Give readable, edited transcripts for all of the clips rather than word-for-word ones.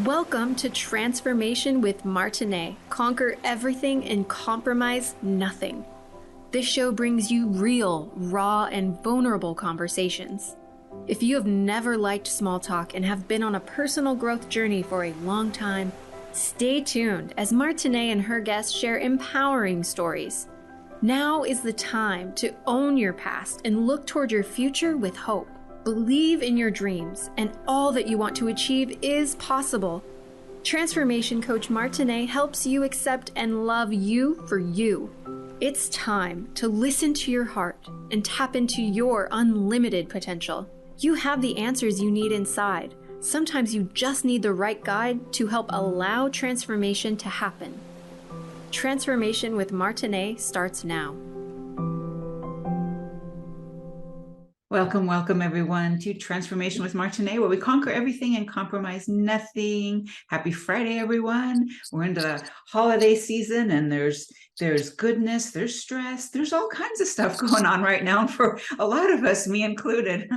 Welcome to Transformation with Martine. Conquer everything and compromise nothing. This show brings you real, raw, and vulnerable conversations. If you have never liked small talk and have been on a personal growth journey for a long time, stay tuned as Martine and her guests share empowering stories. Now is the time to own your past and look toward your future with hope. Believe in your dreams, and all that you want to achieve is possible. Transformation Coach Martine helps you accept and love you for you. It's time to listen to your heart and tap into your unlimited potential. You have the answers you need inside. Sometimes you just need the right guide to help allow transformation to happen. Transformation with Martine starts now. Welcome, everyone, to Transformation with Martine, where we conquer everything and compromise nothing. Happy Friday, everyone. We're into the holiday season, and there's goodness, there's stress, there's all kinds of stuff going on right now for a lot of us, me included.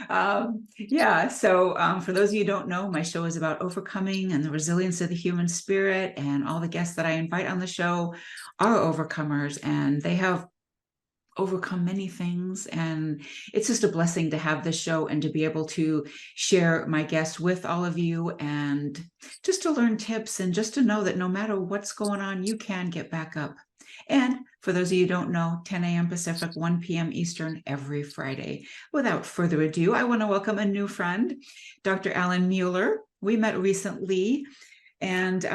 So for those of you who don't know, my show is about overcoming and the resilience of the human spirit, and all the guests that I invite on the show are overcomers, and they have overcome many things, and it's just a blessing to have this show and to be able to share my guests with all of you, and just to learn tips, and just to know that no matter what's going on, you can get back up. And for those of you who don't know, 10 a.m. Pacific, 1 p.m. Eastern every Friday. Without further ado, I want to welcome a new friend, Dr. Alan Mueller. We met recently, and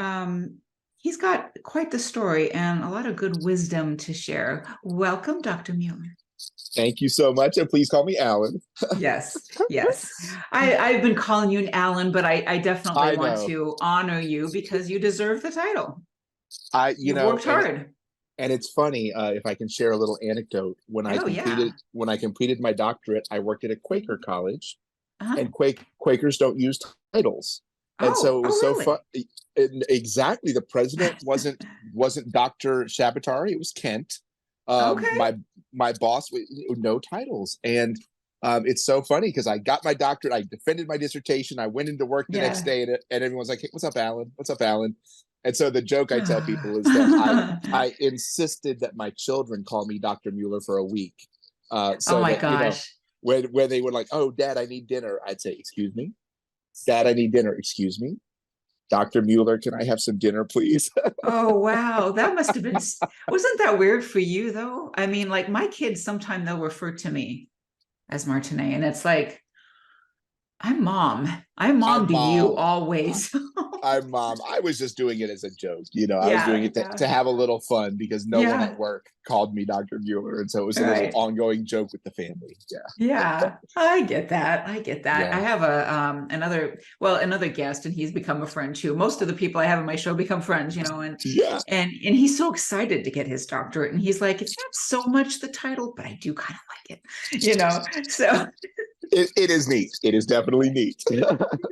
he's got quite the story and a lot of good wisdom to share. Welcome, Dr. Mueller. Thank you so much. And please call me Alan. Yes. I've been calling you Alan, but I definitely want to honor you because you deserve the title. You've worked hard. And it's funny, if I can share a little anecdote. When I completed my doctorate, I worked at a Quaker college, and Quakers don't use titles. And so it was so fun. Exactly. The president wasn't Dr. Shabatari. It was Kent. My boss, no titles. And it's so funny because I got my doctorate. I defended my dissertation. I went into work the next day, and everyone's like, hey, what's up, Alan? What's up, Alan? And so the joke I tell people is that I insisted that my children call me Dr. Mueller for a week. Gosh. When they were like, oh, Dad, I need dinner, I'd say, excuse me? Dad, I need dinner. Excuse me? Dr. Mueller, can I have some dinner, please? Oh, wow. That must have been, wasn't that weird for you, though? I mean, like, my kids, sometimes they'll refer to me as Martine, and it's like, I'm mom. I'm mom to you always. I'm mom. I was just doing it as a joke. I was doing it to have a little fun because no one at work called me Dr. Mueller. And so it was a little ongoing joke with the family. Yeah. I get that. Yeah. I have another guest, and he's become a friend too. Most of the people I have on my show become friends, and he's so excited to get his doctorate. And he's like, it's not so much the title, but I do kind of like it, so. It is neat. It is definitely neat.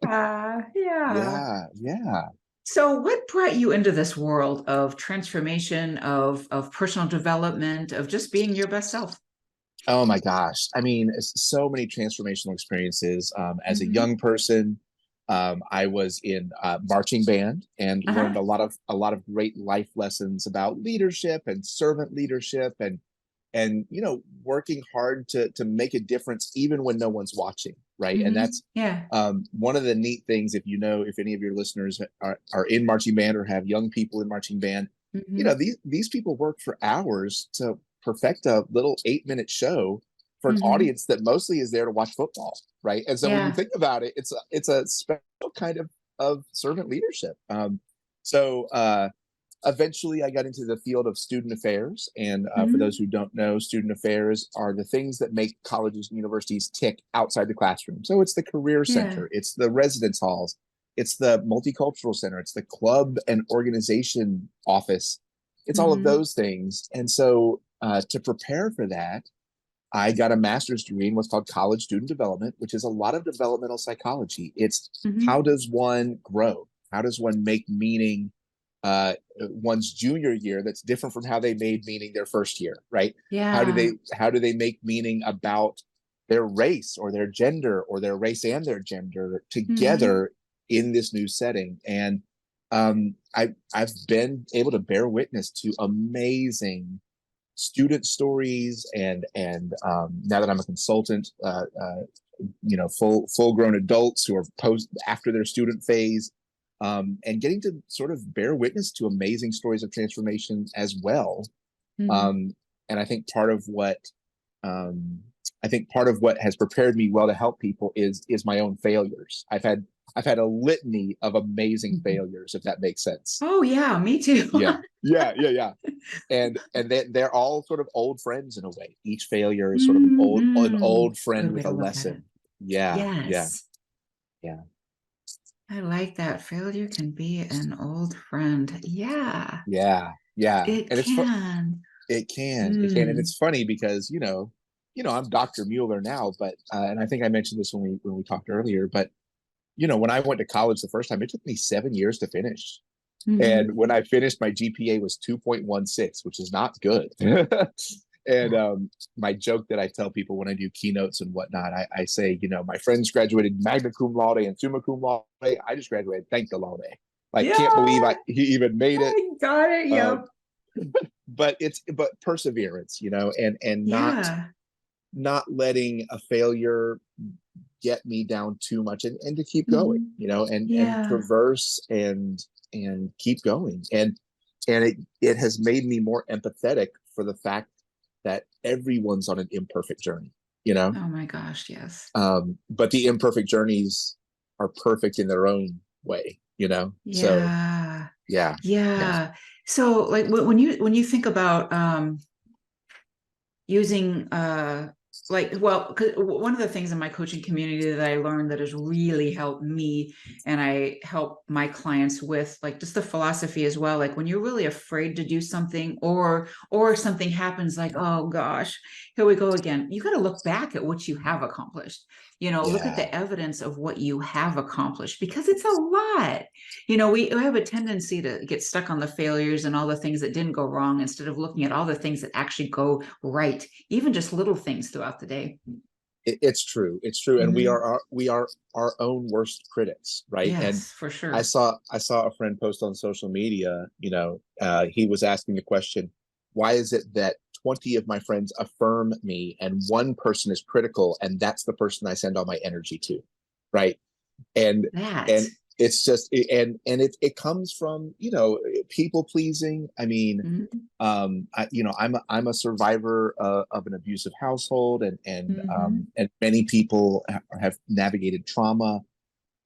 Yeah. Yeah. So what brought you into this world of transformation, of personal development, of just being your best self? Oh my gosh. I mean, so many transformational experiences. As a young person, I was in marching band and learned a lot of great life lessons about leadership and servant leadership, and working hard to make a difference even when no one's watching, right? And that's one of the neat things. If any of your listeners are in marching band or have young people in marching band, these people work for hours to perfect a little 8-minute show for an audience that mostly is there to watch football, right? And so when you think about it, it's a special kind of servant leadership. Eventually, I got into the field of student affairs. And for those who don't know, student affairs are the things that make colleges and universities tick outside the classroom. So it's the career center, it's the residence halls, it's the multicultural center, it's the club and organization office. It's all of those things. And so to prepare for that, I got a master's degree in what's called college student development, which is a lot of developmental psychology. It's how does one grow? How does one make meaning one's junior year that's different from how they made meaning their first year, right? How do they make meaning about their race or their gender or their race and their gender together in this new setting. And I've been able to bear witness to amazing student stories, and now that I'm a consultant, full grown adults who are after their student phase, and getting to sort of bear witness to amazing stories of transformation as well. And I think part of what has prepared me well to help people is my own failures. I've had a litany of amazing failures, if that makes sense. Oh yeah, me too. yeah. And they're all sort of old friends in a way. Each failure is sort of an old friend with a lesson. Yes. Yeah. I like that. Failure can be an old friend. Yeah. It can. It can. And it's funny because, I'm Dr. Mueller now, but, and I think I mentioned this when we talked earlier, but, when I went to college the first time, it took me 7 years to finish. And when I finished, my GPA was 2.16, which is not good. And my joke that I tell people when I do keynotes and whatnot, I say, my friends graduated magna cum laude and summa cum laude. I just graduated, thank the laude. Can't believe he even made it. I got it. Yep. But perseverance, and not letting a failure get me down too much, and to keep going, and traverse and keep going. And it has made me more empathetic for the fact that everyone's on an imperfect journey, Oh my gosh, yes. But the imperfect journeys are perfect in their own way, So yeah. So like when you think about using because one of the things in my coaching community that I learned that has really helped me, and I help my clients with, like, just the philosophy as well. Like when you're really afraid to do something, or something happens, like, oh gosh, here we go again. You got to look back at what you have accomplished. Look at the evidence of what you have accomplished, because it's a lot. We have a tendency to get stuck on the failures and all the things that didn't go wrong, instead of looking at all the things that actually go right, even just little things throughout the day. It's true. And we are our own worst critics, right? Yes, and for sure. I saw a friend post on social media, he was asking the question, why is it that 20 of my friends affirm me and one person is critical, and that's the person I send all my energy to, right? And it's just, it comes from, people pleasing. I mean, I'm a survivor of an abusive household, and many people have navigated trauma,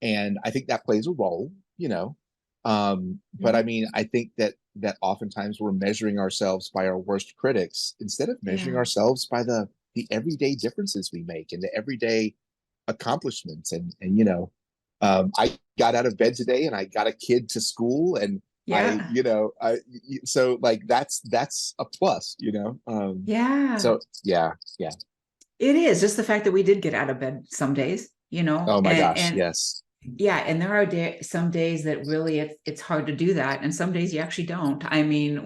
and I think that plays a role, but I mean, I think that oftentimes we're measuring ourselves by our worst critics, instead of measuring ourselves by the everyday differences we make, and the everyday accomplishments. And I got out of bed today, and I got a kid to school, and so like that's a plus, so it is just the fact that we did get out of bed some days, oh my gosh, yes. And there are some days that really it's hard to do that, and some days you actually don't. I mean,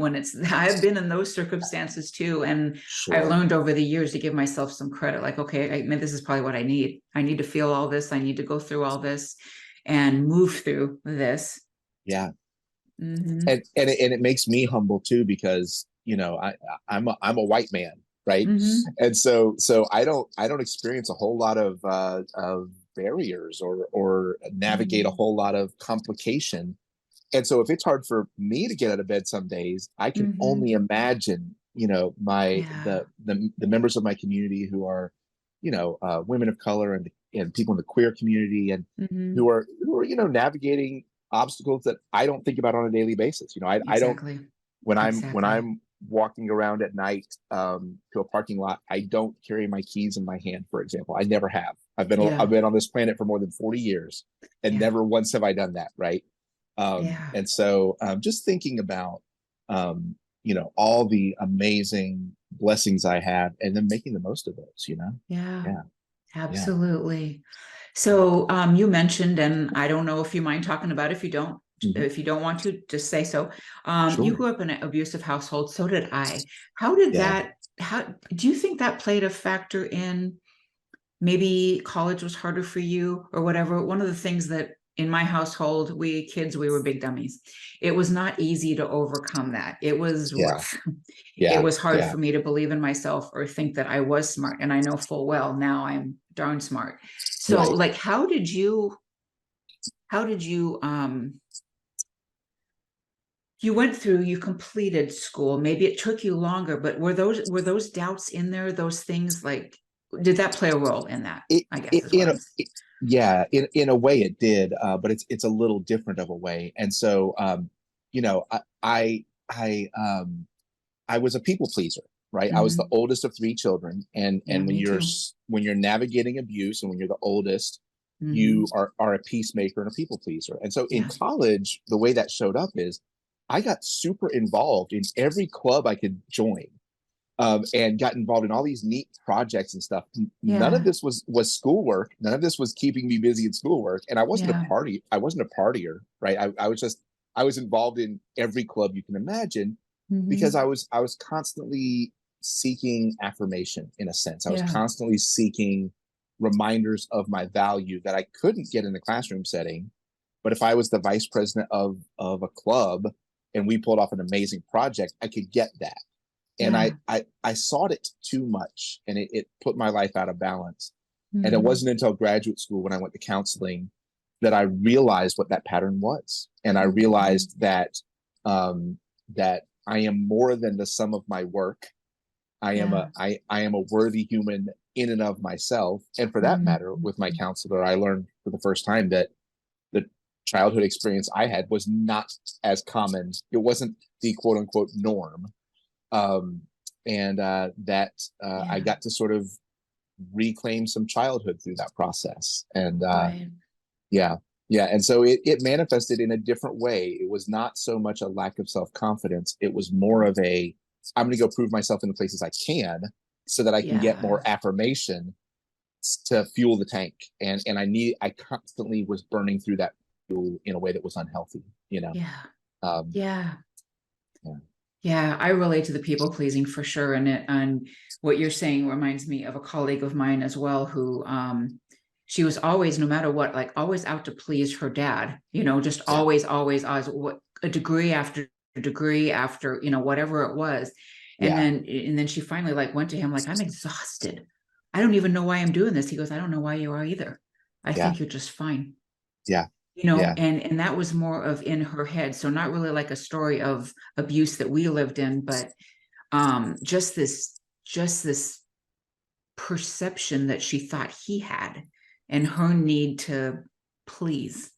I've been in those circumstances too, and I've learned over the years to give myself some credit. Like, okay, this is probably what I need. I need to feel all this. I need to go through all this and move through this. And it makes me humble too, because I'm a white man, right? And so I don't experience a whole lot of barriers or navigate a whole lot of complication. And so if it's hard for me to get out of bed some days, I can only imagine, the members of my community who are, women of color and people in the queer community, and who are navigating obstacles that I don't think about on a daily basis. I don't, when I'm walking around at night to a parking lot, I don't carry my keys in my hand, for example. I never have. I've been on this planet for more than 40 years, and never once have I done that, right? And so just thinking about all the amazing blessings I have, and then making the most of those, Absolutely. So you mentioned, and I don't know if you mind talking about it, if you don't want to, just say so. You grew up in an abusive household. So did I. How do you think that played a factor in maybe college was harder for you or whatever? One of the things that in my household, we were big dummies. It was not easy to overcome that. It was rough. It was hard for me to believe in myself or think that I was smart. And I know full well now I'm darn smart. So like, how did you, you went through, you completed school, maybe it took you longer, but were those doubts in there, those things, like, did that play a role in that? I guess is what I'm saying. Yeah, in a way it did, but it's a little different of a way. And so, you know, I was a people pleaser, right? I was the oldest of three children, and when you're navigating abuse, and when you're the oldest, you are a peacemaker and a people pleaser. And so in college, the way that showed up is I got super involved in every club I could join. And got involved in all these neat projects and stuff. None of this was schoolwork. None of this was keeping me busy in schoolwork. And I wasn't a party. I wasn't a partier, right? I was involved in every club you can imagine because I was constantly seeking affirmation, in a sense. I was constantly seeking reminders of my value that I couldn't get in the classroom setting. But if I was the vice president of a club and we pulled off an amazing project, I could get that. And I sought it too much, and it put my life out of balance. And it wasn't until graduate school, when I went to counseling, that I realized what that pattern was. And I realized that that I am more than the sum of my work. I am a worthy human in and of myself. And for that matter, with my counselor, I learned for the first time that the childhood experience I had was not as common. It wasn't the quote unquote norm. I got to sort of reclaim some childhood through that process. And and so it manifested in a different way. It was not so much a lack of self-confidence. It was more of a, I'm going to go prove myself in the places I can so that I can get more affirmation to fuel the tank. And I constantly was burning through that fuel in a way that was unhealthy, you know? Yeah, I relate to the people pleasing for sure. And what you're saying reminds me of a colleague of mine as well, who she was always, no matter what, like always out to please her dad, you know, just always, what, a degree after degree after, you know, whatever it was. And then she finally like went to him like, I'm exhausted. I don't even know why I'm doing this. He goes, I don't know why you are either. I think you're just fine. You know, and that was more of in her head. So not really like a story of abuse that we lived in, but just this perception that she thought he had, and her need to please.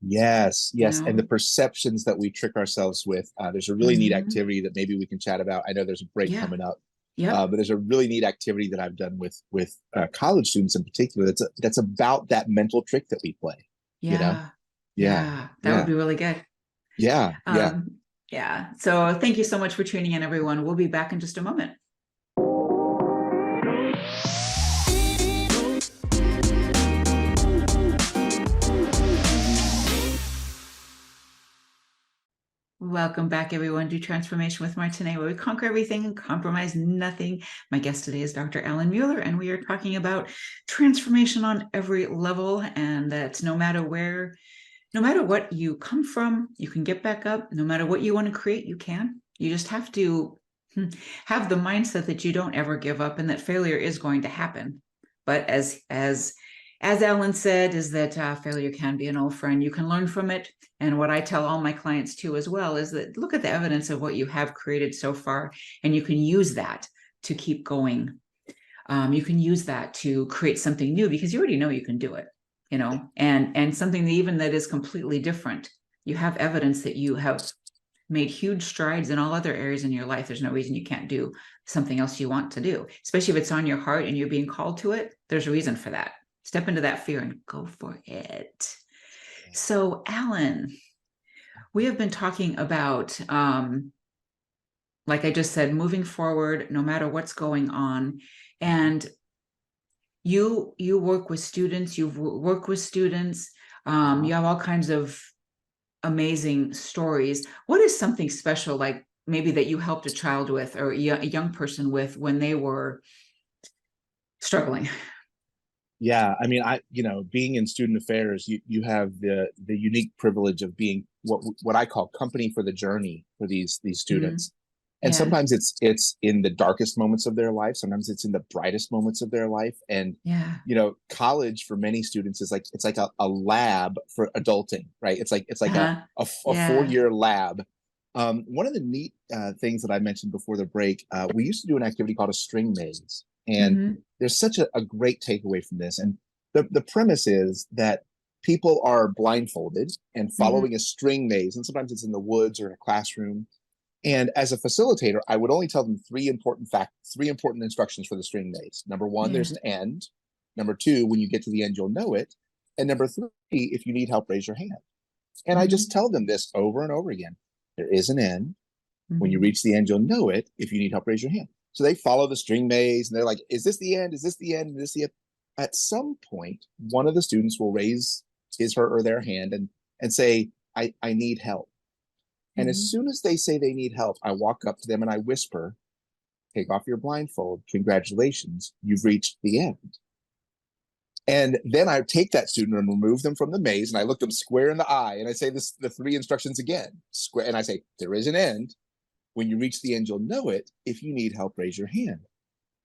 Yes. You know? And the perceptions that we trick ourselves with. There's a really neat activity that maybe we can chat about. I know there's a break coming up. But there's a really neat activity that I've done with college students in particular. That's about that mental trick that we play. You know? That would be really good. So thank you so much for tuning in, everyone. We'll be back in just a moment. Welcome back, everyone, to Transformation with Martine, where we conquer everything and compromise nothing. My guest today is Dr. Alan Mueller, and we are talking about transformation on every level, and that no matter what you come from, you can get back up. No matter what you want to create, you can. You just have to have the mindset that you don't ever give up and that failure is going to happen. But as Alan said, is that failure can be an old friend. You can learn from it. And what I tell all my clients too as well is that look at the evidence of what you have created so far, and you can use that to keep going. You can use that to create something new because you already know you can do it, you know, and something that is completely different. You have evidence that you have made huge strides in all other areas in your life. There's no reason you can't do something else you want to do, especially if it's on your heart and you're being called to it. There's a reason for that. Step into that fear and go for it. So, Alan, we have been talking about, like I just said, moving forward, no matter what's going on. And you work with students, you have all kinds of amazing stories. What is something special, like maybe that you helped a child with or a young person with when they were struggling? Yeah, I mean, being in student affairs, you have the unique privilege of being what I call company for the journey for these Mm-hmm. students. And Yeah. sometimes it's in the darkest moments of their life, sometimes it's in the brightest moments of their life. And Yeah. college for many students is like it's like a lab for adulting, right? It's like a Yeah. 4-year lab. One of the neat things that I mentioned before the break, we used to do an activity called a string maze. And Mm-hmm. there's such a great takeaway from this. And the premise is that people are blindfolded and following a string maze. And sometimes it's in the woods or in a classroom. And as a facilitator, I would only tell them three important instructions for the string maze. Number one, there's an end. Number two, when you get to the end, you'll know it. And number three, if you need help, raise your hand. And I just tell them this over and over again. There is an end. When you reach the end, you'll know it. If you need help, raise your hand. So they follow the string maze and they're like, is this the end? Is this the end? Is this the end? At some point, one of the students will raise his, her, or their hand and say, I need help. And as soon as they say they need help, I walk up to them and I whisper, take off your blindfold. Congratulations, you've reached the end. And then I take that student and remove them from the maze and I look them square in the eye and I say the three instructions again. Square, and I say, there is an end. When you reach the end, you'll know it. If you need help, raise your hand.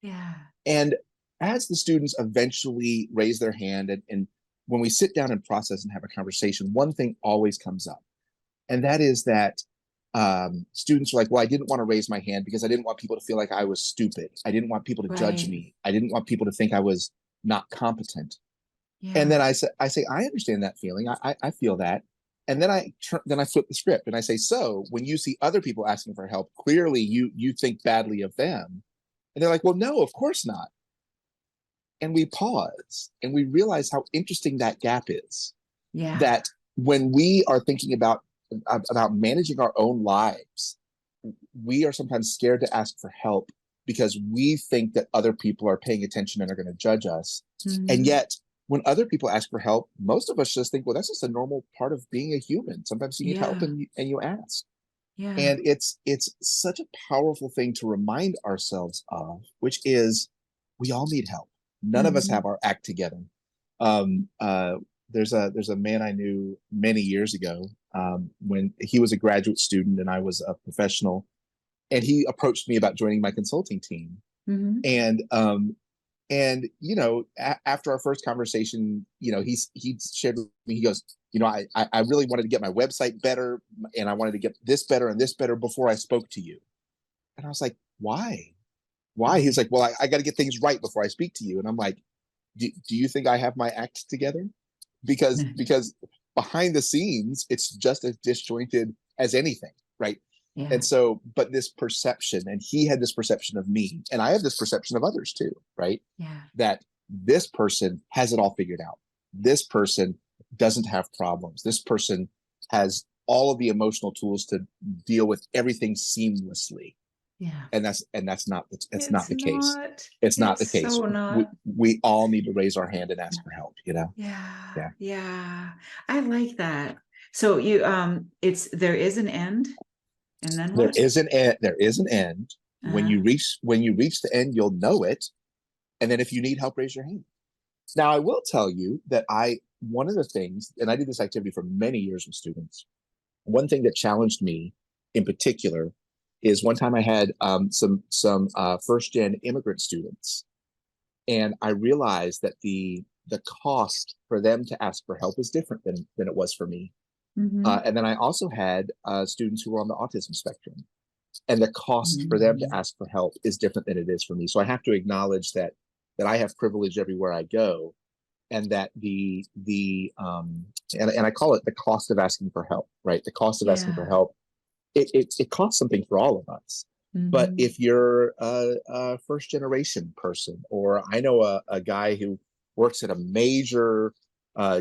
Yeah. And as the students eventually raise their hand and when we sit down and process and have a conversation, one thing always comes up. And that is that students are like, well, I didn't want to raise my hand because I didn't want people to feel like I was stupid. I didn't want people to judge me. I didn't want people to think I was not competent. Yeah. And then I say, I understand that feeling. I feel that. And then I flip the script and I say, so when you see other people asking for help, clearly you think badly of them. And they're like, well, no, of course not. And we pause and we realize how interesting that gap is. Yeah. That when we are thinking about managing our own lives, we are sometimes scared to ask for help because we think that other people are paying attention and are going to judge us. And yet, when other people ask for help, most of us just think, well, that's just a normal part of being a human. Sometimes you need help and you ask. Yeah. And it's such a powerful thing to remind ourselves of, which is we all need help. None of us have our act together. There's a man I knew many years ago when he was a graduate student and I was a professional, and he approached me about joining my consulting team. And after our first conversation, he shared with me, he goes, I really wanted to get my website better and I wanted to get this better and this better before I spoke to you. And I was like, why? He's like, well, I got to get things right before I speak to you. And I'm like, do you think I have my act together? Because behind the scenes, it's just as disjointed as anything, right? Yeah. And so, but this perception, and he had this perception of me, and I have this perception of others too, right? Yeah. That this person has it all figured out. This person doesn't have problems. This person has all of the emotional tools to deal with everything seamlessly. Yeah. And that's not the case. It's not the case. So not. We all need to raise our hand and ask for help, Yeah. I like that. So you there is an end. And then what? There is an end. When you reach the end, you'll know it. And then if you need help, raise your hand. Now, I will tell you that one of the things, and I did this activity for many years with students, one thing that challenged me in particular is one time I had some first-gen immigrant students, and I realized that the cost for them to ask for help is different than it was for me. And then I also had students who were on the autism spectrum, and the cost for them to ask for help is different than it is for me. So I have to acknowledge that I have privilege everywhere I go, and that and I call it the cost of asking for help, right? The cost of asking for help. It costs something for all of us. But if you're a first generation person, or I know a guy who works at a major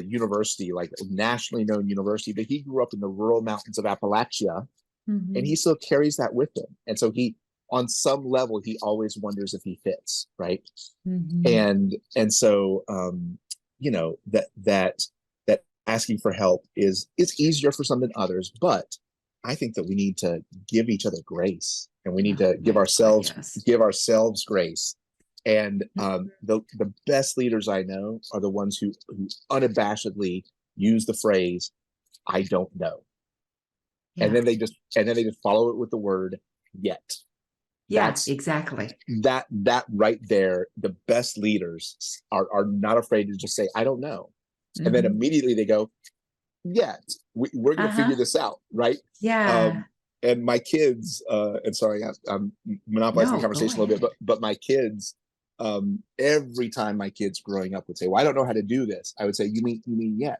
university, like a nationally known university, but he grew up in the rural mountains of Appalachia, and he still carries that with him. And so on some level, he always wonders if he fits, right? And so that asking for help is easier for some than others, but I think that we need to give each other grace, and we need to give ourselves grace And the best leaders I know are the ones who unabashedly use the phrase, I don't know. Yeah. And then they just follow it with the word yet. Yes, yeah, exactly. That right there, the best leaders are not afraid to just say, I don't know. Mm-hmm. And then immediately they go, yet we're going to figure this out, right? Yeah. And my kids, and sorry, I'm monopolizing the conversation a little bit, but my kids, every time my kids growing up would say, well, I don't know how to do this. I would say, you mean yet?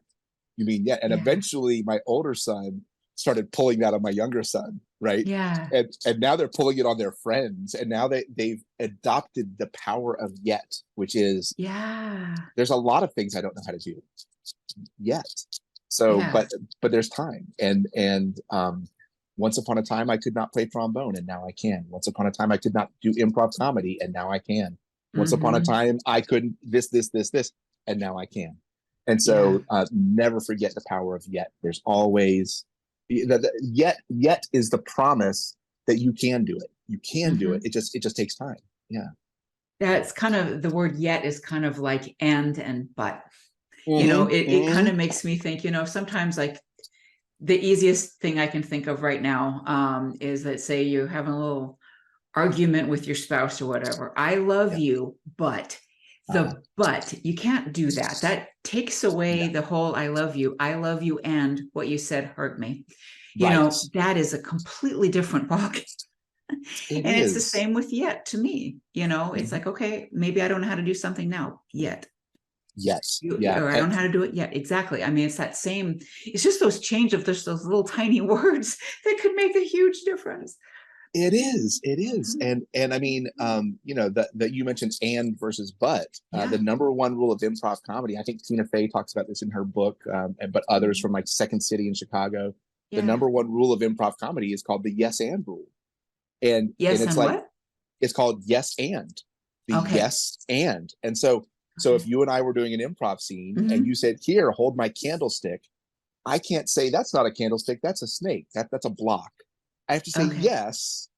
You mean yet? And eventually my older son started pulling that on my younger son, right? Yeah. And now they're pulling it on their friends. And now they've adopted the power of yet, which is, there's a lot of things I don't know how to do yet. So, but there's time. And once upon a time I could not play trombone, and now I can. Once upon a time I could not do improv comedy, and now I can. Once upon a time I couldn't this, and now I can. And so never forget the power of yet. There's always yet is the promise that you can do it. You can do it. It just takes time. Yeah. That's kind of, the word yet is kind of like and but. You know, it kind of makes me think, you know, sometimes like the easiest thing I can think of right now is that, say you're having a little argument with your spouse or whatever. I love you, but but you can't do that. That takes away the whole I love you and what you said hurt me. You know, that is a completely different ballgame. It's the same with yet to me. You know, it's like, okay, maybe I don't know how to do something now yet. Yes. Or I don't know how to do it yet. Exactly. I mean, it's that same, it's just those change of those little tiny words that could make a huge difference. It is. And I mean, you know, that you mentioned and versus but, the number one rule of improv comedy, I think Tina Fey talks about this in her book, but others from like Second City in Chicago, the number one rule of improv comedy is called the yes and rule. And it's like, what? It's called yes and. Yes and. And so if you and I were doing an improv scene and you said, here, hold my candlestick, I can't say that's not a candlestick, that's a snake. That's a block. I have to say, yes,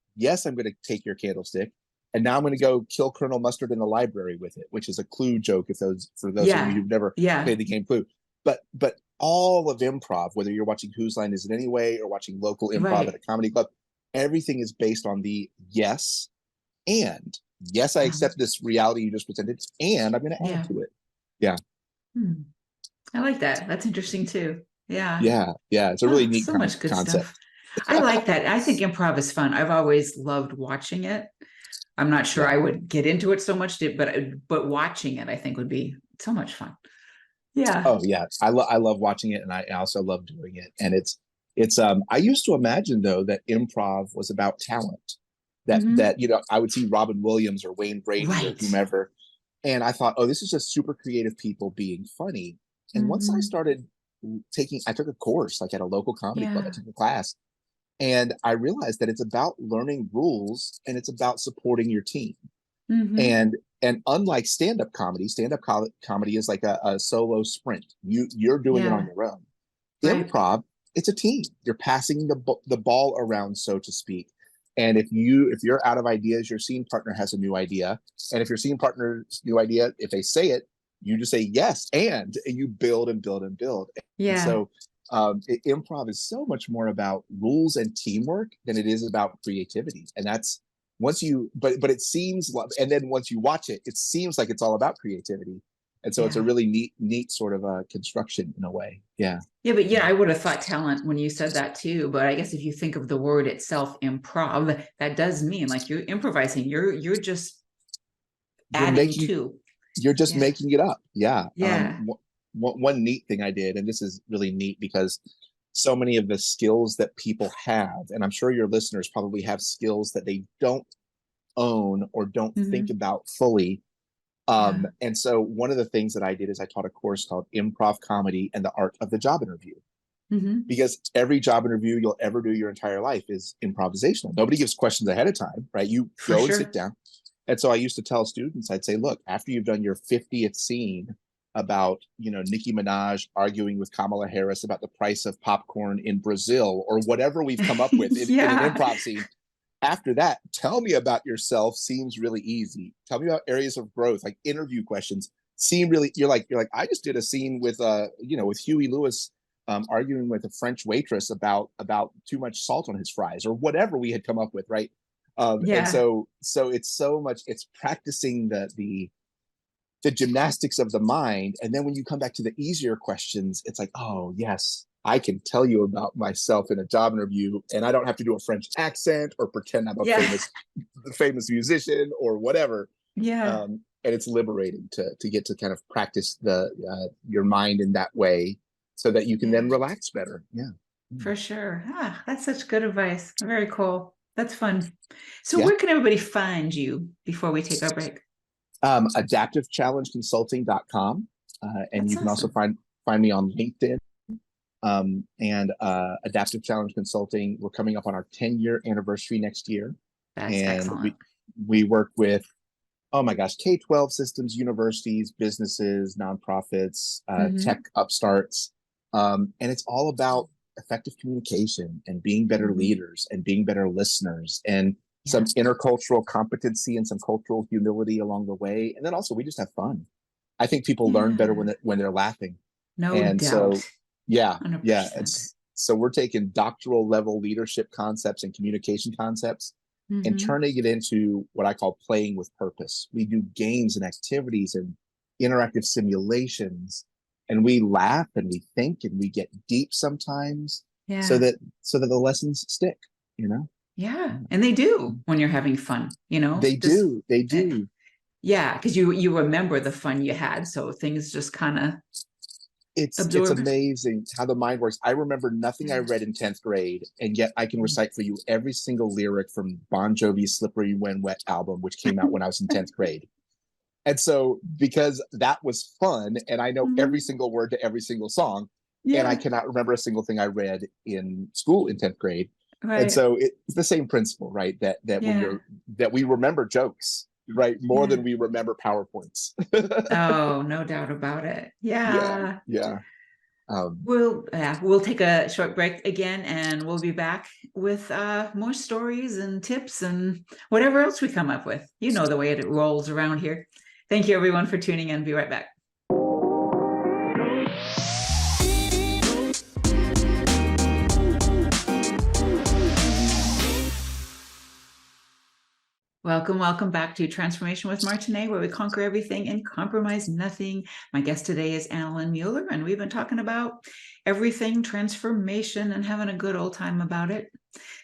I'm going to take your candlestick. And now I'm going to go kill Colonel Mustard in the library with it, which is a Clue joke for those of you who've never played the game Clue. But all of improv, whether you're watching Whose Line Is It Anyway or watching local improv at a comedy club, everything is based on the yes and. Yes, I accept this reality you just presented, and I'm going to add to it. Yeah. I like that. That's interesting too. Yeah. Yeah. It's a really neat much good concept. Stuff. I like that. I think improv is fun. I've always loved watching it. I'm not sure I would get into it so much, but watching it, I think, would be so much fun. Yeah. Oh yeah. I love watching it, and I also love doing it. And it's I used to imagine though that improv was about talent. That you know, I would see Robin Williams or Wayne Brady or whomever, and I thought, oh, this is just super creative people being funny. And once I started I took a course like at a local comedy club. I took a class, and I realized that it's about learning rules and it's about supporting your team. And unlike stand-up comedy is like a solo sprint. You're doing it on your own. Improv, it's a team. You're passing the ball around, so to speak. And if you're out of ideas, your scene partner has a new idea. And if your scene partner's new idea, if they say it, you just say yes, and you build and build and build. And so improv is so much more about rules and teamwork than it is about creativity. And that's but it seems, and then once you watch it, it seems like it's all about creativity. And so it's a really neat sort of a construction in a way. Yeah. Yeah, but I would have thought talent when you said that too. But I guess if you think of the word itself, improv, that does mean like you're improvising. You're just adding to. You're just making it up. Yeah. One neat thing I did, and this is really neat because so many of the skills that people have, and I'm sure your listeners probably have skills that they don't own or don't think about fully. And so one of the things that I did is I taught a course called Improv Comedy and the Art of the Job Interview. Because every job interview you'll ever do your entire life is improvisational. Nobody gives questions ahead of time, right? You go and sit down. And so I used to tell students, I'd say, look, after you've done your 50th scene about, you know, Nicki Minaj arguing with Kamala Harris about the price of popcorn in Brazil or whatever we've come up with in an improv scene, after that, tell me about yourself seems really easy. Tell me about areas of growth, like interview questions seem really, you're like, I just did a scene with, with Huey Lewis arguing with a French waitress about too much salt on his fries or whatever we had come up with. Right. And so it's so much, it's practicing the gymnastics of the mind. And then when you come back to the easier questions, it's like, oh yes, I can tell you about myself in a job interview, and I don't have to do a French accent or pretend I'm a famous musician or whatever. Yeah. And it's liberating to get to kind of practice your mind in that way so that you can then relax better. Yeah. For sure. That's such good advice. Very cool. That's fun. So where can everybody find you before we take our break? AdaptiveChallengeConsulting.com. And you can also find me on LinkedIn. And Adaptive Challenge Consulting, we're coming up on our 10-year anniversary next year. That's excellent. We work with, oh my gosh, K-12 systems, universities, businesses, nonprofits, tech upstarts. And it's all about effective communication and being better leaders and being better listeners and some intercultural competency and some cultural humility along the way. And then also we just have fun. I think people learn better when they're laughing. No doubt. So, 100%. So we're taking doctoral level leadership concepts and communication concepts and turning it into what I call playing with purpose. We do games and activities and interactive simulations, and we laugh and we think and we get deep sometimes so that the lessons stick, Yeah. And they do when you're having fun, They do. Yeah. Because you remember the fun you had. So things just kind of It's amazing how the mind works. I remember nothing I read in 10th grade, and yet I can recite for you every single lyric from Bon Jovi's Slippery When Wet album, which came out when I was in 10th grade. And so because that was fun, and I know every single word to every single song, and I cannot remember a single thing I read in school in 10th grade. Right. And so it's the same principle, right? That we remember jokes, right? More than we remember PowerPoints. Oh, no doubt about it. Yeah. We'll take a short break again, and we'll be back with more stories and tips and whatever else we come up with. You know the way it rolls around here. Thank you, everyone, for tuning in. Be right back. Welcome back to Transformation with Martine, where we conquer everything and compromise nothing. My guest today is Alan Mueller, and we've been talking about everything transformation and having a good old time about it.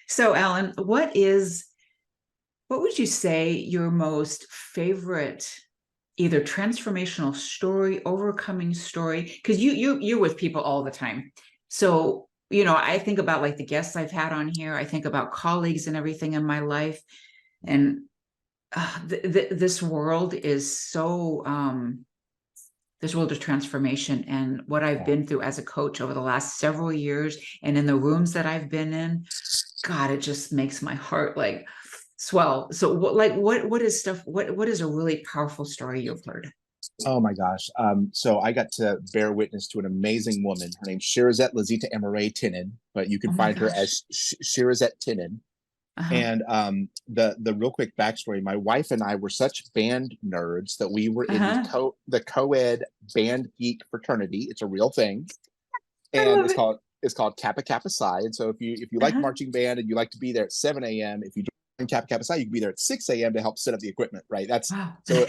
So, Alan, what would you say your most favorite either transformational story, overcoming story? Because you're with people all the time. So, I think about like the guests I've had on here. I think about colleagues and everything in my life. And this world is so, this world of transformation, and what I've been through as a coach over the last several years and in the rooms that I've been in, God, it just makes my heart like swell. So what is a really powerful story you've heard? Oh my gosh. So I got to bear witness to an amazing woman. Her name's Shirazette Lazita Emery Tinen, but you can find her as Shirazette Tinen. And the real quick backstory, my wife and I were such band nerds that we were in the co-ed band geek fraternity. It's a real thing. And it's called Kappa Kappa Psi. And so if you like marching band and you like to be there at 7 a.m., if you join Kappa Kappa Psi, you can be there at 6 a.m. to help set up the equipment, right? That's so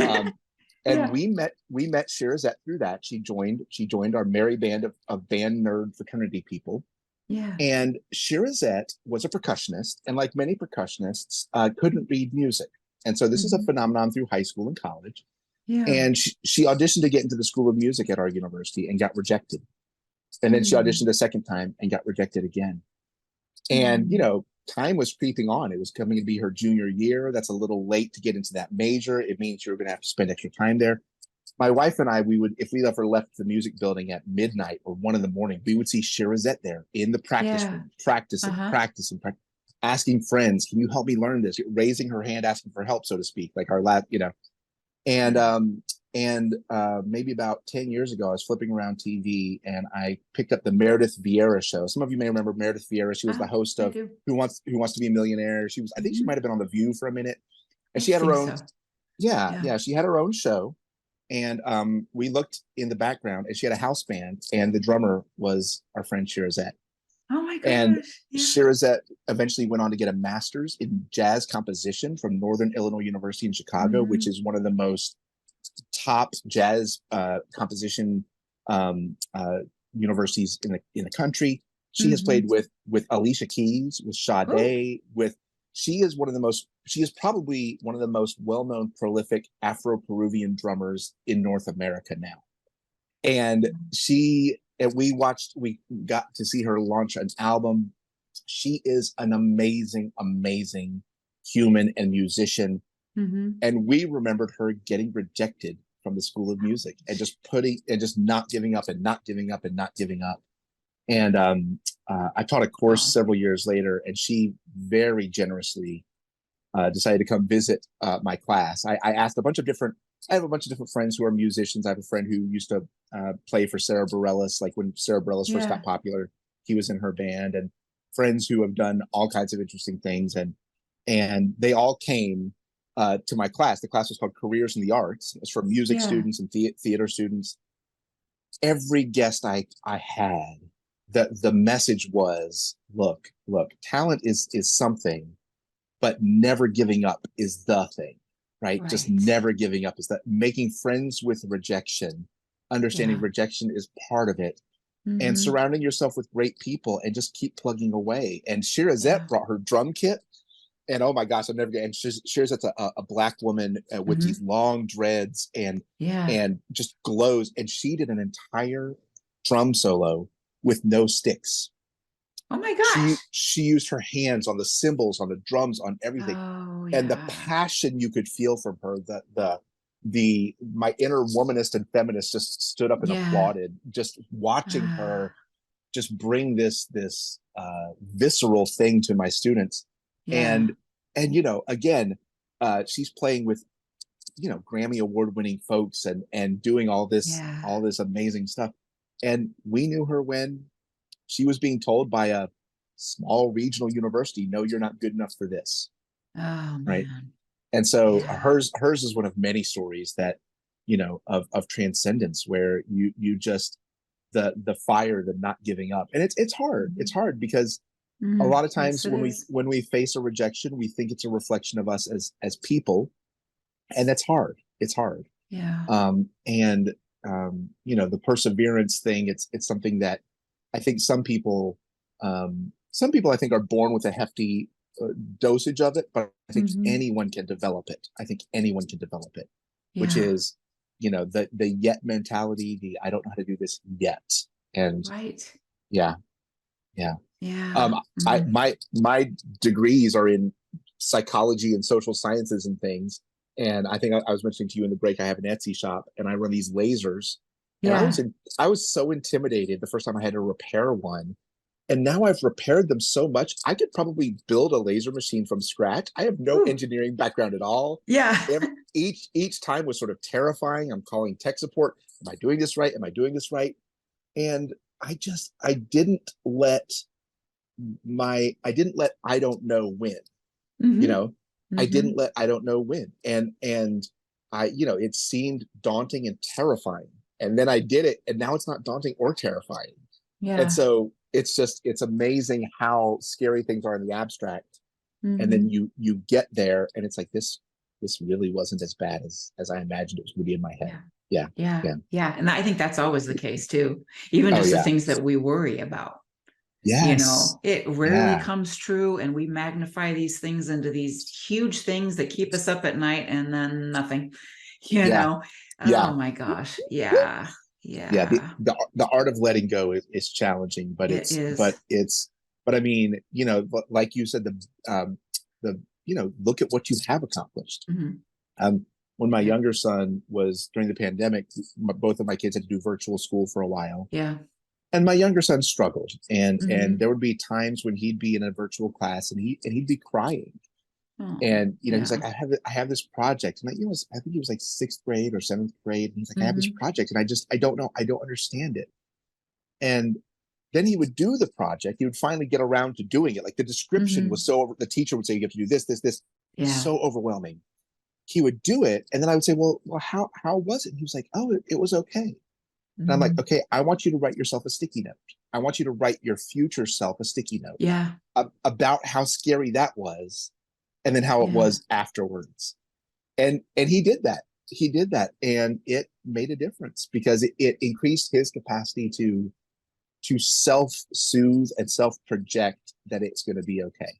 and we met Shirazette through that. She joined our merry band of band nerd fraternity people. Yeah. And Shirazette was a percussionist, and like many percussionists, couldn't read music. And so this is a phenomenon through high school and college. Yeah. And she auditioned to get into the School of Music at our university and got rejected. And then she auditioned a second time and got rejected again. And, time was creeping on. It was coming to be her junior year. That's a little late to get into that major. It means you're going to have to spend extra time there. My wife and I, if we ever left the music building at midnight or 1 a.m, we would see Shirazette there in the practice room, practicing, asking friends, can you help me learn this? Raising her hand, asking for help, so to speak, like our lab, And And maybe about 10 years ago, I was flipping around TV and I picked up the Meredith Vieira show. Some of you may remember Meredith Vieira. She was the host of Who Wants to Be a Millionaire. She was, I think she might have been on The View for a minute. And she had her own, she had her own show. And we looked in the background and she had a house band and the drummer was our friend Shirazette. Oh my gosh. And Shirazette eventually went on to get a master's in jazz composition from Northern Illinois University in Chicago, which is one of the most top jazz composition universities in the country. She has played with Alicia Keys, with Sade, she is probably one of the most well-known prolific Afro-Peruvian drummers in North America now. And we got to see her launch an album. She is an amazing, amazing human and musician. And we remembered her getting rejected from the School of Music and just not giving up and not giving up and not giving up. And I taught a course several years later, and she very generously decided to come visit my class. I asked I have a bunch of different friends who are musicians. I have a friend who used to play for Sarah Bareilles, like when Sarah Bareilles first got popular, he was in her band, and friends who have done all kinds of interesting things. And they all came to my class. The class was called Careers in the Arts. It was for music students and theater students. Every guest I had, the message was, look, talent is something, but never giving up is the thing, right? Just never giving up is that. Making friends with rejection, understanding rejection is part of it, and surrounding yourself with great people and just keep plugging away. And Shirazette brought her drum kit. And oh my gosh, I'm never gonna. And Shirazette's a black woman with these long dreads and just glows. And she did an entire drum solo with no sticks. Oh my gosh! She used her hands on the cymbals, on the drums, on everything, and the passion you could feel from her. My inner womanist and feminist just stood up and applauded, just watching her just bring this visceral thing to my students. And again, she's playing with Grammy award winning folks and doing all this amazing stuff. And we knew her when she was being told by a small regional university, no, you're not good enough for this. Right. And so hers is one of many stories that of transcendence, where you just the fire, the not giving up. And it's hard because a lot of times when we face a rejection, we think it's a reflection of us as people, and that's hard. It's hard. The perseverance thing, it's something that I think some people I think are born with a hefty dosage of it, but I think anyone can develop it. Which is the yet mentality, I don't know how to do this yet. And my degrees are in psychology and social sciences and things. And I think I was mentioning to you in the break, I have an Etsy shop and I run these lasers. And I was so intimidated the first time I had to repair one. And now I've repaired them so much, I could probably build a laser machine from scratch. I have no engineering background at all. Each time was sort of terrifying. I'm calling tech support. Am I doing this right? Am I doing this right? And I didn't let I don't know win. I didn't let I don't know win. And it seemed daunting and terrifying. And then I did it, and now it's not daunting or terrifying. And so it's amazing how scary things are in the abstract. And then you get there and it's like, this really wasn't as bad as I imagined it was going to be in my head. And I think that's always the case too, even just the things that we worry about. It rarely comes true, and we magnify these things into these huge things that keep us up at night, and then nothing. Oh my gosh. The art of letting go is challenging, but but I mean, like you said, look at what you have accomplished. When my younger son was during the pandemic, both of my kids had to do virtual school for a while. And my younger son struggled, and there would be times when he'd be in a virtual class and he'd be crying, And, he's like, I have this project. And I think it was like 6th grade or 7th grade. And he's like, I have this project and I don't know. I don't understand it. And then he would do the project. He would finally get around to doing it. Like the description was the teacher would say, you have to do this, this, this. So overwhelming. He would do it. And then I would say, well, how was it? And he was like, oh, it was okay. And I'm like, okay, I want you to write yourself a sticky note. I want you to write your future self a sticky note. Yeah. About how scary that was. And then how it was afterwards. And he did that. He did that. And it made a difference because it increased his capacity to self-soothe and self-project that it's going to be okay.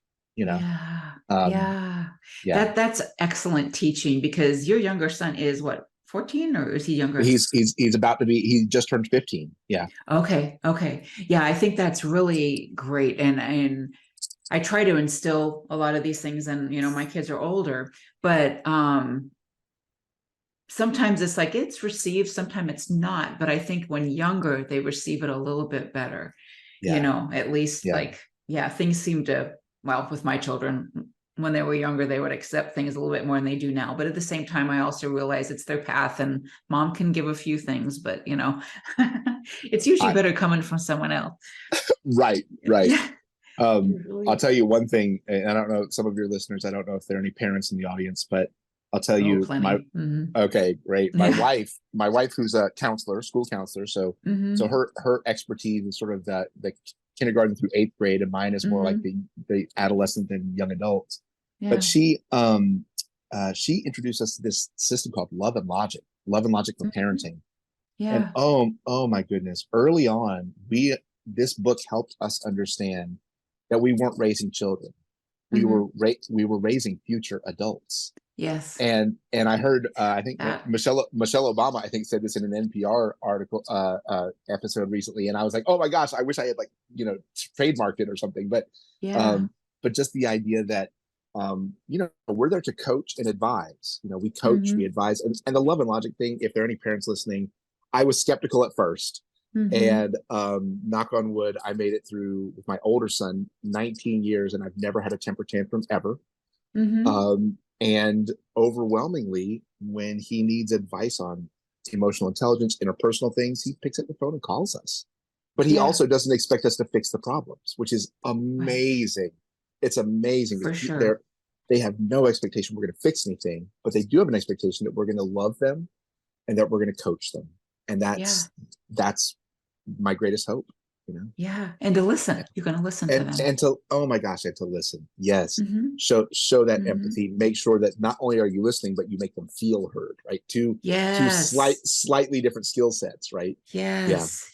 That's excellent teaching, because your younger son is what, 14, or is he younger? He's about to be, he just turned 15. Yeah. Okay. Yeah, I think that's really great. And I try to instill a lot of these things, and my kids are older, but sometimes it's like it's received, sometimes it's not. But I think when younger, they receive it a little bit better. At least things seem to, well, with my children, when they were younger, they would accept things a little bit more than they do now. But at the same time, I also realize it's their path, and mom can give a few things, but it's usually better coming from someone else. Right. Yeah. I'll tell you one thing, and I don't know, some of your listeners, I don't know if there are any parents in the audience, but I'll tell you, okay, great. My wife, who's a counselor, school counselor. So her expertise is sort of the kindergarten through 8th grade, and mine is more like the adolescent and young adults. Yeah. But she introduced us to this system called Love and Logic for parenting. Yeah. And oh my goodness, early on, this book helped us understand that we weren't raising children. We were raising future adults. Yes. And I heard, I think Michelle Obama, I think, said this in an NPR article, episode recently. And I was like, oh my gosh, I wish I had trademarked it or something. But just the idea that, we're there to coach and advise. We coach, we advise. And the Love and Logic thing, if there are any parents listening, I was skeptical at first. And knock on wood, I made it through with my older son 19 years, and I've never had a temper tantrum ever. And overwhelmingly, when he needs advice on emotional intelligence, interpersonal things, he picks up the phone and calls us. But he also doesn't expect us to fix the problems, which is amazing. It's amazing. For sure. They have no expectation we're going to fix anything, but they do have an expectation that we're going to love them and that we're going to coach them. And that's my greatest hope, Yeah. And to listen. You're going to listen to them. And to, oh my gosh, and to listen. Yes. Show that empathy. Make sure that not only are you listening, but you make them feel heard, right? Two slightly different skill sets, right? Yes.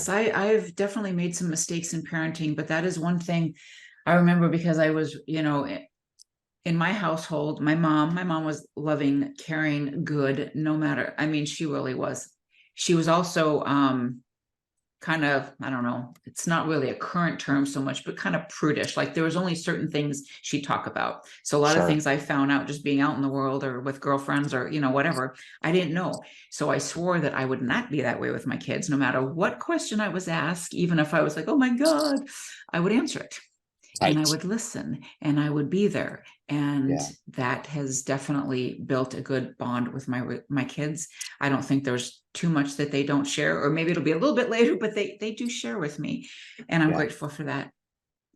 I've definitely made some mistakes in parenting, but that is one thing I remember, because I was, in my household, my mom was loving, caring, good, no matter. I mean, she really was. She was also, kind of, I don't know, it's not really a current term so much, but kind of prudish. Like there was only certain things she'd talk about. So a lot of things I found out just being out in the world or with girlfriends or, whatever, I didn't know. So I swore that I would not be that way with my kids, no matter what question I was asked, even if I was like, oh my God, I would answer it. Right. And I would listen and I would be there. And that has definitely built a good bond with my kids. I don't think there's too much that they don't share, or maybe it'll be a little bit later, but they do share with me. And I'm grateful for that,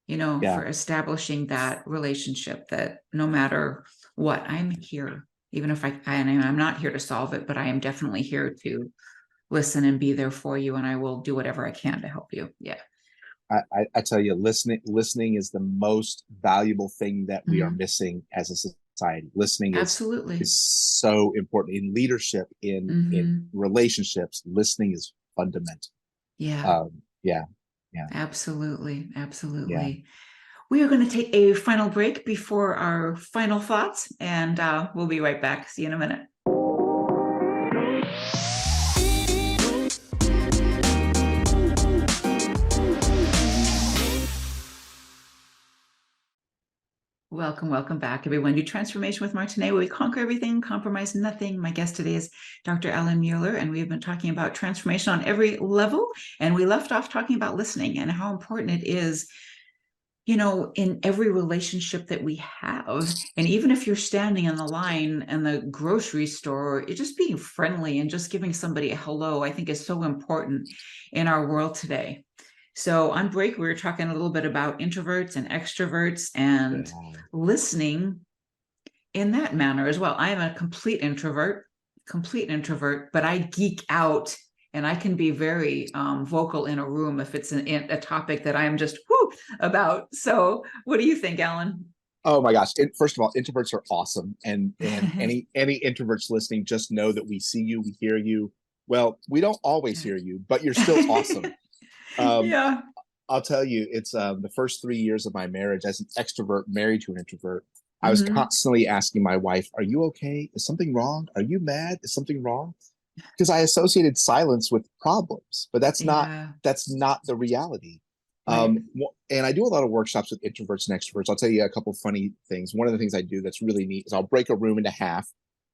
for establishing that relationship, that no matter what, I'm here, even if I'm not here to solve it, but I am definitely here to listen and be there for you. And I will do whatever I can to help you. Yeah. I tell you, listening is the most valuable thing that we are missing as a society. Listening is so important in leadership, in relationships. Listening is fundamental. Absolutely. Yeah. We are going to take a final break before our final thoughts, and we'll be right back. See you in a minute. Welcome back, everyone, to Transformation with Martine, where we conquer everything, compromise nothing. My guest today is Dr. Alan Mueller, and we have been talking about transformation on every level. And we left off talking about listening and how important it is in every relationship that we have. And even if you're standing in the line in the grocery store, just being friendly and just giving somebody a hello, I think is so important in our world today. So on break, we were talking a little bit about introverts and extroverts and listening in that manner as well. I am a complete introvert, but I geek out and I can be very vocal in a room if it's a topic that I'm just about. So what do you think, Alan? Oh my gosh. First of all, introverts are awesome. And any introverts listening, just know that we see you, we hear you. Well, we don't always hear you, but you're still awesome. Yeah. I'll tell you, it's the first 3 years of my marriage as an extrovert married to an introvert. I was constantly asking my wife, are you okay? Is something wrong? Are you mad? Is something wrong? Because I associated silence with problems, but that's not the reality. Right. And I do a lot of workshops with introverts and extroverts. I'll tell you a couple of funny things. One of the things I do that's really neat is I'll break a room into half,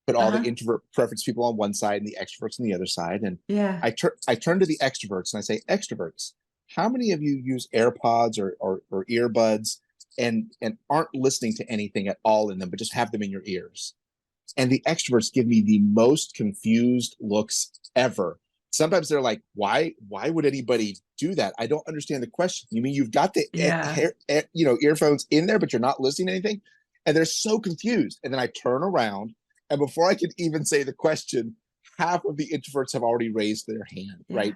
put all the introvert preference people on one side and the extroverts on the other side. And I turn to the extroverts and I say, extroverts, how many of you use AirPods or earbuds and aren't listening to anything at all in them, but just have them in your ears? And the extroverts give me the most confused looks ever. Sometimes they're like, why would anybody do that? I don't understand the question. You mean you've got the earphones in there, but you're not listening to anything? And they're so confused. And then I turn around, and before I can even say the question, half of the introverts have already raised their hand, right?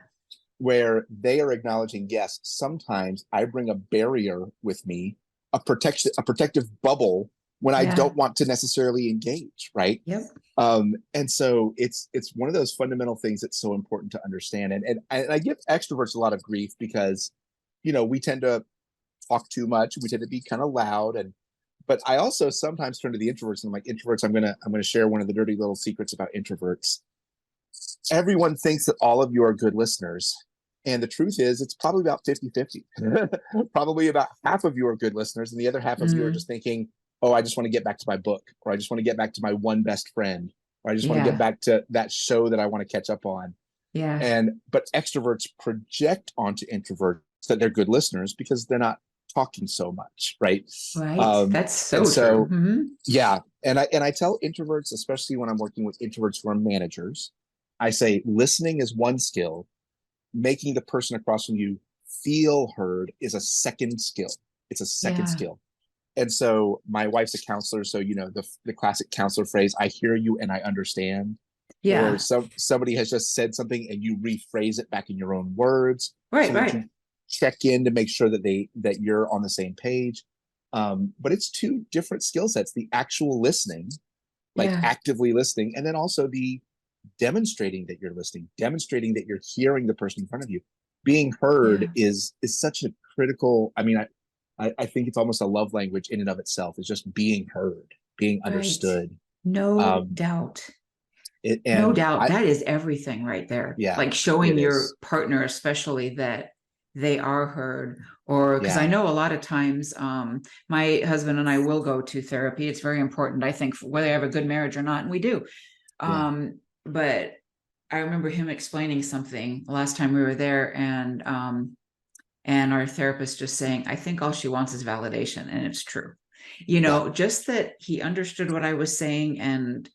Where they are acknowledging, yes, sometimes I bring a barrier with me, a protective bubble when I don't want to necessarily engage, right? Yep. And so it's one of those fundamental things that's so important to understand. And I give extroverts a lot of grief because, we tend to talk too much. We tend to be kind of loud. But I also sometimes turn to the introverts and I'm like, introverts, I'm gonna share one of the dirty little secrets about introverts. Everyone thinks that all of you are good listeners. And the truth is, it's probably about 50-50. Probably about half of you are good listeners, and the other half of you are just thinking, oh, I just want to get back to my book, or I just want to get back to my one best friend, or I just want to get back to that show that I want to catch up on. Yeah. But extroverts project onto introverts that they're good listeners because they're not talking so much, right? Right. That's so true. Yeah. And I tell introverts, especially when I'm working with introverts who are managers, I say listening is one skill. Making the person across from you feel heard is a second skill. It's a second skill. And so my wife's a counselor. So, the classic counselor phrase, I hear you and I understand. Yeah. Or somebody has just said something and you rephrase it back in your own words. Right, so right. You check in to make sure that you're on the same page. But it's two different skill sets, the actual listening, actively listening, and then also the demonstrating that you're listening, demonstrating that you're hearing the person in front of you. Being heard is such a critical, I think it's almost a love language in and of itself. It's just being heard, being understood. No doubt. No doubt. That is everything right there. Yeah. Like showing your partner, especially, that they are heard. Or because I know a lot of times my husband and I will go to therapy. It's very important, I think, whether I have a good marriage or not. And we do. But I remember him explaining something the last time we were there, and our therapist just saying, I think all she wants is validation. And it's true. Just that he understood what I was saying, and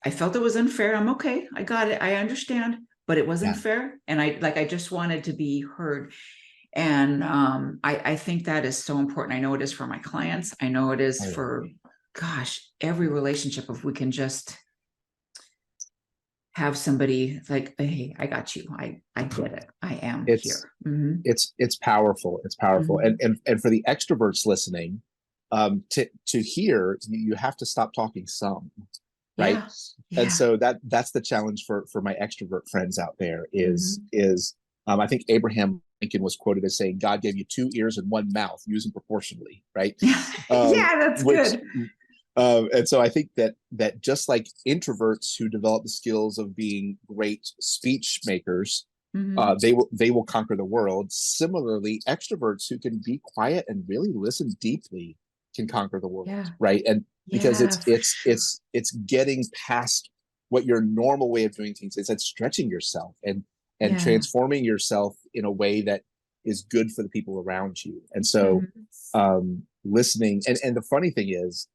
I felt it was unfair. I'm okay. I got it. I understand, but it wasn't fair. And I just wanted to be heard. And I think that is so important. I know it is for my clients. I know it is for, every relationship. If we can just have somebody like, hey, I got you. I get it. I am here. It's powerful. It's powerful. And for the extroverts listening, to hear, you have to stop talking some, right? And so that's the challenge for my extrovert friends out there is I think Abraham Lincoln was quoted as saying, God gave you 2 ears and 1 mouth, use them proportionally, right? That's good. And so I think that just like introverts who develop the skills of being great speech makers, they will conquer the world. Similarly, extroverts who can be quiet and really listen deeply can conquer the world, right? And because it's getting past what your normal way of doing things is. It's stretching yourself and transforming yourself in a way that is good for the people around you. And so listening, and the funny thing is,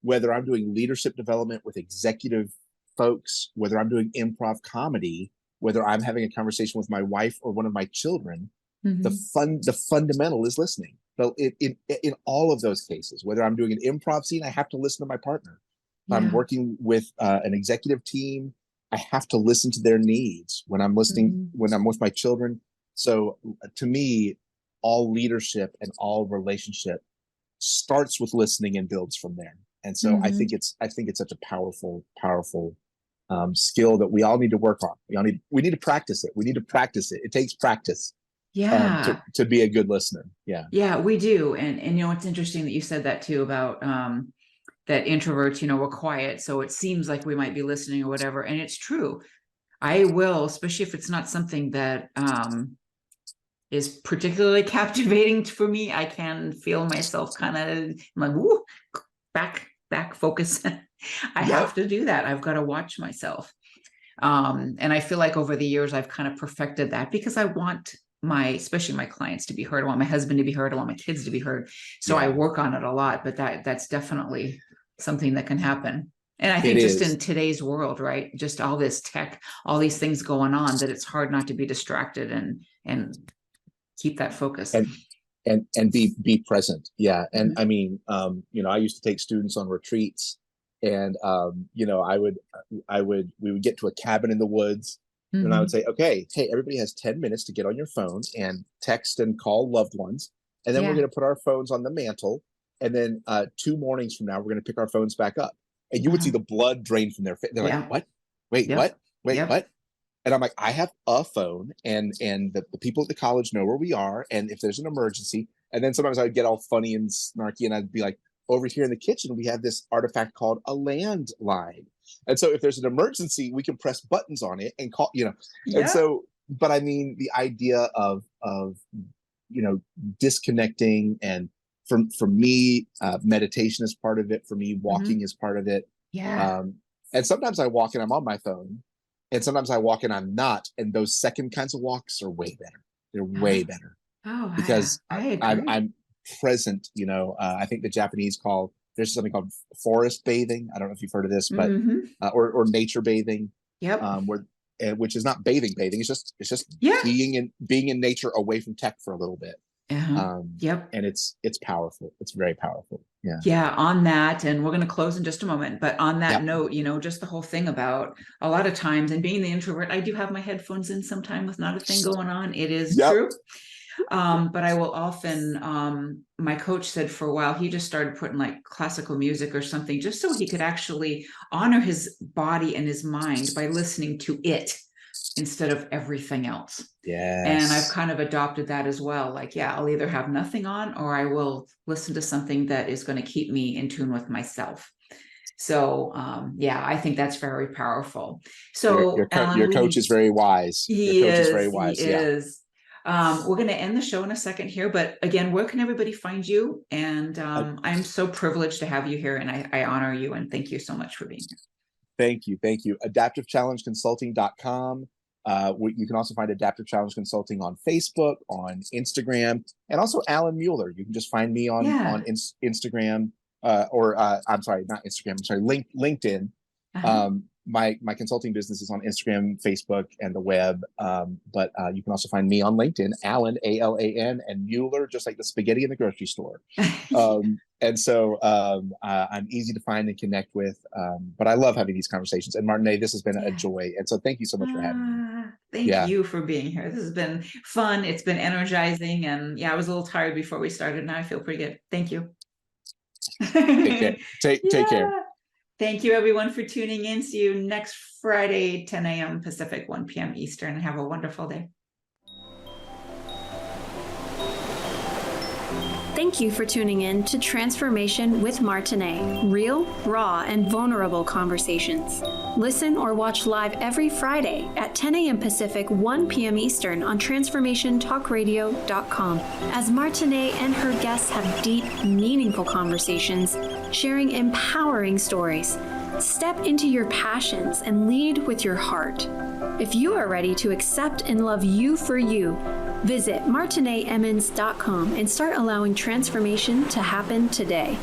whether I'm doing leadership development with executive folks, whether I'm doing improv comedy, whether I'm having a conversation with my wife or one of my children, the fundamental is listening. So in all of those cases, whether I'm doing an improv scene, I have to listen to my partner. If I'm working with an executive team, I have to listen to their needs. When I'm listening, when I'm with my children. So to me, all leadership and all relationship starts with listening and builds from there. And so I think it's such a powerful skill that we all need to work on. We need to practice it. We need to practice it. It takes practice. To be a good listener. Yeah, we do. And you know, it's interesting that you said that too about that introverts, you know, we're quiet, so it seems like we might be listening or whatever. And it's true. I will, especially if it's not something that is particularly captivating for me. I can feel myself kind of like, woo, back, focus. I have to do that. I've got to watch myself. And I feel like over the years, I've kind of perfected that because I want especially my clients to be heard. I want my husband to be heard. I want my kids to be heard. So I work on it a lot, but that's definitely something that can happen. And I think just in today's world, right? Just all this tech, all these things going on, that it's hard not to be distracted and keep that focus. And be present. Yeah. And I mean, you know, I used to take students on retreats, and you know, we would get to a cabin in the woods, and I would say, okay, hey, everybody has 10 minutes to get on your phone and text and call loved ones. And then we're going to put our phones on the mantle. And then 2 mornings from now, we're going to pick our phones back up. And you would see the blood drain from their face. They're like, what? Wait, what? Wait, what? And I'm like, I have a phone, and the people at the college know where we are. And if there's an emergency, and then sometimes I would get all funny and snarky, and I'd be like, over here in the kitchen, we have this artifact called a landline. And so if there's an emergency, we can press buttons on it and call, you know. And so, but I mean, the idea of you know, disconnecting, and for me, meditation is part of it. For me, walking is part of it. And sometimes I walk and I'm on my phone, and sometimes I walk and I'm not. And those second kinds of walks are way better. They're way better. Oh, because I agree. I'm present. You know, I think the Japanese there's something called forest bathing. I don't know if you've heard of this, but or nature bathing. Which is not bathing. It's just being in nature away from tech for a little bit. And it's powerful. It's very powerful. On that, and we're going to close in just a moment, but on that note, you know, just the whole thing about a lot of times, and being the introvert, I do have my headphones in sometime with not a thing going on. It is true. But I will often, my coach said for a while, he just started putting like classical music or something, just so he could actually honor his body and his mind by listening to it instead of everything else. And I've kind of adopted that as well. Like, I'll either have nothing on, or I will listen to something that is going to keep me in tune with myself. So, I think that's very powerful. So your coach is very wise. He is. We're going to end the show in a second here, but again, where can everybody find you? And I'm so privileged to have you here, and I honor you, and thank you so much for being here. Thank you. AdaptiveChallengeConsulting.com. You can also find Adaptive Challenge Consulting on Facebook, on Instagram, and also Alan Mueller. You can just find me on Instagram, I'm sorry, not Instagram. I'm sorry, LinkedIn. My consulting business is on Instagram, Facebook, and the web. But you can also find me on LinkedIn, Alan, Alan, and Mueller, just like the spaghetti in the grocery store. And so I'm easy to find and connect with. But I love having these conversations. And Martine, this has been a joy. And so thank you so much for having me. Thank you for being here. This has been fun. It's been energizing. And I was a little tired before we started. Now I feel pretty good. Thank you. Take care. Thank you, everyone, for tuning in. See you next Friday, 10 a.m. Pacific, 1 p.m. Eastern. Have a wonderful day. Thank you for tuning in to Transformation with Martine. Real, raw, and vulnerable conversations. Listen or watch live every Friday at 10 a.m. Pacific, 1 p.m. Eastern on TransformationTalkRadio.com as Martine and her guests have deep, meaningful conversations, sharing empowering stories. Step into your passions and lead with your heart. If you are ready to accept and love you for you, Visit martineemmons.com and start allowing transformation to happen today.